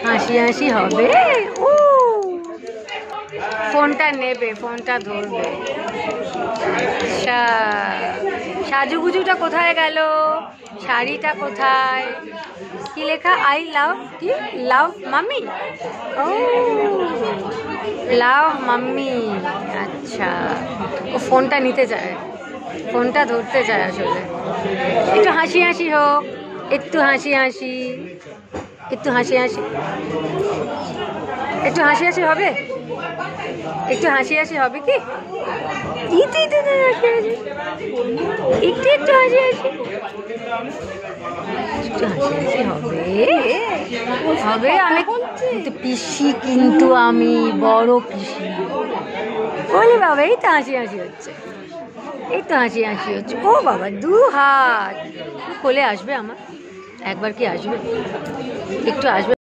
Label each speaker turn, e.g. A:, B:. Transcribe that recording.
A: হাসি হাসি হবে। ও ফোনটা নেবে, ফোনটা ধরবে। আচ্ছা, সাজুগুজুটা কোথায় গেল? শাড়িটা কোথায়? কি লেখা? আই লাভ, কি লাভ মাম্মি? ও লাভ মাম্মি। আচ্ছা, ও ফোনটা নিতে চায়, ফোনটা ধরতে চায় আসলে। একটু হাসি হাসি হোক, একটু হাসি হাসি, একটু হাসি হাসি, একটু হাসি হাসি হবে, একটু হাসি হাসি হবে কি? একটু একটু হাসি হাসি, একটু একটু হাসি হাসি, একটু হাসি হাসি হবে, হবে। আমি কিন্তু পিসি, কিন্তু আমি বড় পিসি। বলি বাবা, এই তো হাসি হাসি হচ্ছে, এই তো হাসি হাসি হচ্ছে। ও বাবা, 2 হাত কোলে আসবে আমার, একবার কি আসবে? একটু আসবে।